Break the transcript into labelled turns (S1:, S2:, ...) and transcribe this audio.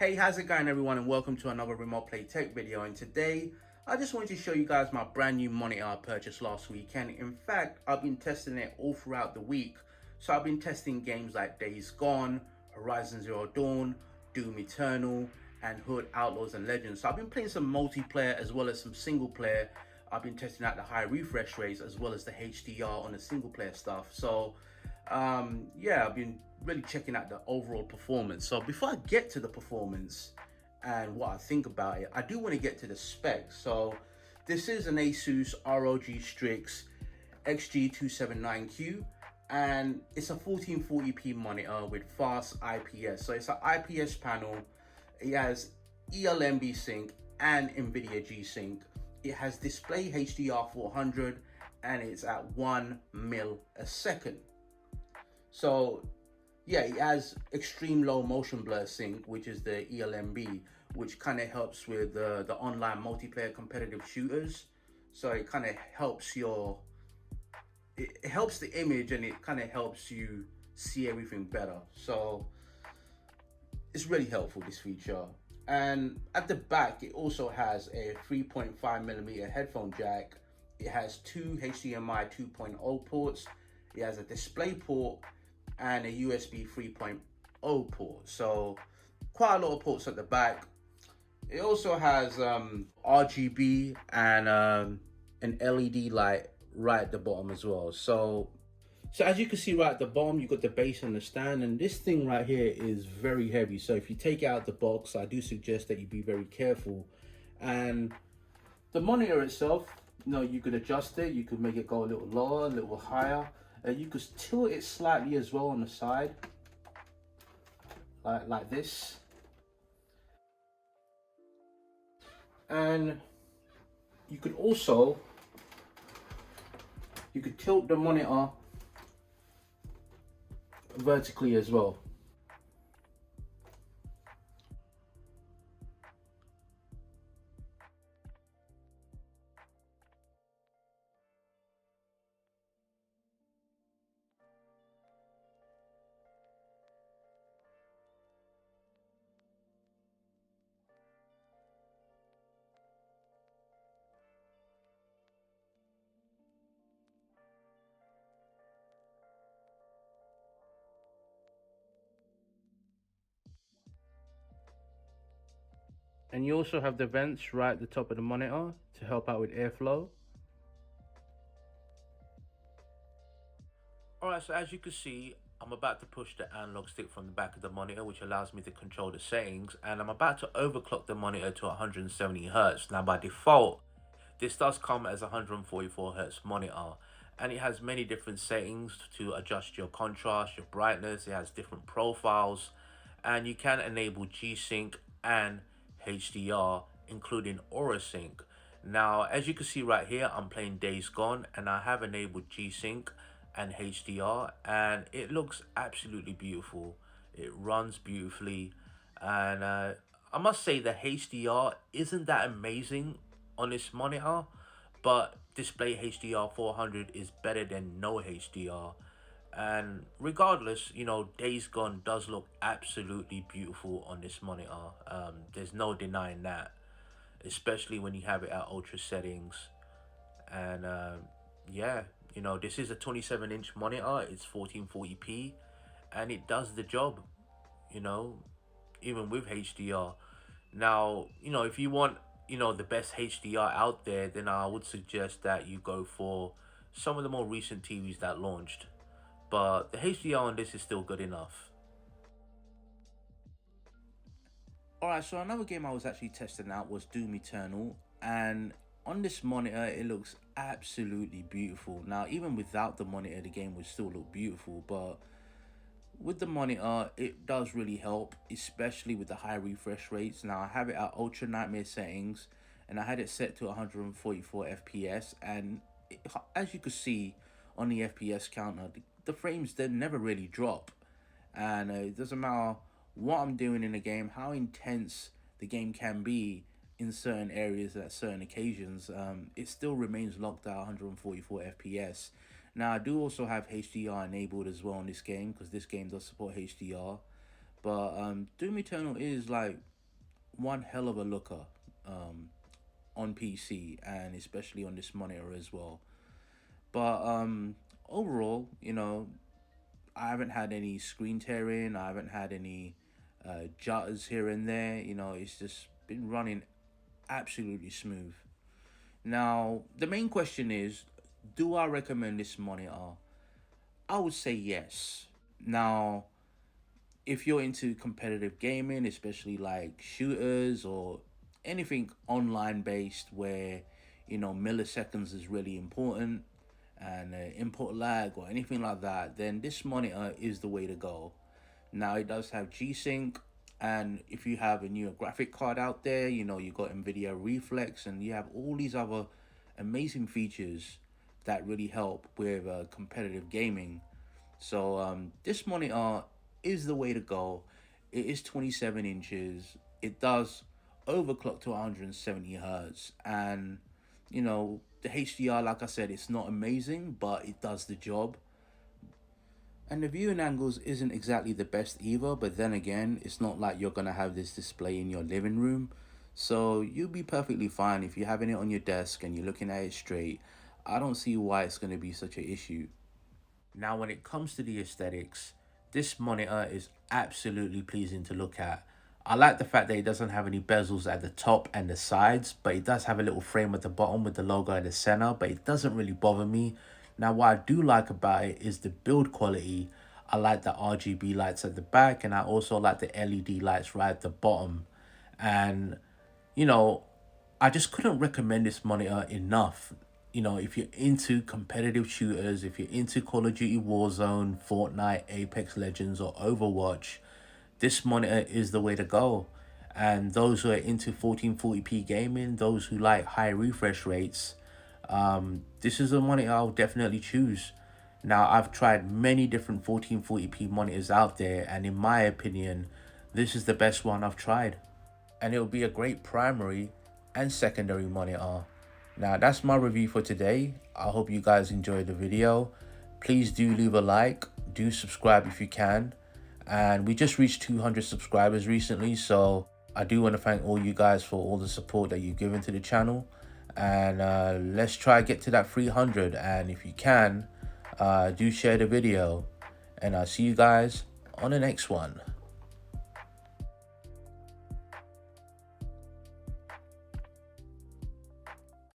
S1: Hey, how's it going everyone, and welcome to another remote play tech video. And today I just wanted to show you guys my brand new monitor I purchased last weekend. In fact, I've been testing it all throughout the week. So I've been testing games like Days Gone, Horizon Zero Dawn, Doom Eternal, and Hood Outlaws and Legends. So I've been playing some multiplayer as well as some single player. I've been testing out the high refresh rates as well as the HDR on the single player stuff. So yeah, I've been really checking out the overall performance. So before I get to the performance and what I think about it, I do want to get to the specs. So this is an Asus ROG Strix XG279Q, and it's a 1440p monitor with fast IPS. So it's an IPS panel. It has eLNB sync and NVIDIA G-Sync. It has display HDR 400 and it's at 1 mil a second. So yeah, it has extreme low motion blur sync, which is the eLNB, which kind of helps with the online multiplayer competitive shooters. So it kind of helps it helps the image, and it kind of helps you see everything better. So it's really helpful, this feature. And at the back, it also has a 3.5mm headphone jack. It has two HDMI 2.0 ports. It has a display port and a USB 3.0 port. So quite a lot of ports at the back. It also has RGB and an LED light right at the bottom as well. So as you can see right at the bottom, you've got the base and the stand, and this thing right here is very heavy. So if you take it out the box, I do suggest that you be very careful. And the monitor itself, you could adjust it. You could make it go a little lower, a little higher. You could tilt it slightly as well on the side, like this. And you could tilt the monitor vertically as well. And you also have the vents right at the top of the monitor to help out with airflow. Alright, so as you can see, I'm about to push the analog stick from the back of the monitor, which allows me to control the settings, and I'm about to overclock the monitor to 170 Hz. Now by default, this does come as a 144 Hz monitor, and it has many different settings to adjust your contrast, your brightness. It has different profiles, and you can enable G-Sync and HDR, including Aura Sync. Now, as you can see right here, I'm playing Days Gone, and I have enabled G-Sync and HDR, and it looks absolutely beautiful. It runs beautifully, and I must say the HDR isn't that amazing on this monitor, but display HDR 400 is better than no HDR. And regardless, Days Gone does look absolutely beautiful on this monitor. There's no denying that, especially when you have it at ultra settings. And yeah, this is a 27-inch monitor. It's 1440p, and it does the job, even with HDR. Now, if you want, the best HDR out there, then I would suggest that you go for some of the more recent TVs that launched. But the HDR on this is still good enough. Alright, so another game I was actually testing out was Doom Eternal, and on this monitor it looks absolutely beautiful. Now even without the monitor, the game would still look beautiful, but with the monitor it does really help, especially with the high refresh rates. Now I have it at ultra nightmare settings, and I had it set to 144 FPS, and as you can see on the FPS counter, the frames, they never really drop. And it doesn't matter what I'm doing in the game, how intense the game can be in certain areas at certain occasions, it still remains locked at 144 FPS. Now I do also have HDR enabled as well in this game, because this game does support HDR. But Doom Eternal is like one hell of a looker on PC, and especially on this monitor as well. But overall, I haven't had any screen tearing. I haven't had any jutters here and there. It's just been running absolutely smooth. Now, the main question is, do I recommend this monitor? I would say yes. Now, if you're into competitive gaming, especially like shooters or anything online based where milliseconds is really important, and input lag or anything like that, then this monitor is the way to go. Now it does have G-Sync, and if you have a newer graphic card out there, you got NVIDIA Reflex, and you have all these other amazing features that really help with competitive gaming. So this monitor is the way to go. It is 27 inches. It does overclock to 170 hertz, and the HDR, like I said, it's not amazing, but it does the job. And the viewing angles isn't exactly the best either, but then again, it's not like you're gonna have this display in your living room. So you'll be perfectly fine if you're having it on your desk and you're looking at it straight. I don't see why it's gonna be such an issue. Now, when it comes to the aesthetics, this monitor is absolutely pleasing to look at. I like the fact that it doesn't have any bezels at the top and the sides, but it does have a little frame at the bottom with the logo in the center, but it doesn't really bother me. Now, what I do like about it is the build quality. I like the RGB lights at the back, and I also like the LED lights right at the bottom. And, you know, I just couldn't recommend this monitor enough. If you're into competitive shooters, if you're into Call of Duty Warzone, Fortnite, Apex Legends, or Overwatch, this monitor is the way to go. And those who are into 1440p gaming, those who like high refresh rates, this is a monitor I'll definitely choose. Now, I've tried many different 1440p monitors out there, and in my opinion, this is the best one I've tried. And it'll be a great primary and secondary monitor. Now, that's my review for today. I hope you guys enjoyed the video. Please do leave a like, do subscribe if you can. And we just reached 200 subscribers recently, so I do want to thank all you guys for all the support that you've given to the channel. And let's try to get to that 300. And if you can, do share the video. And I'll see you guys on the next one.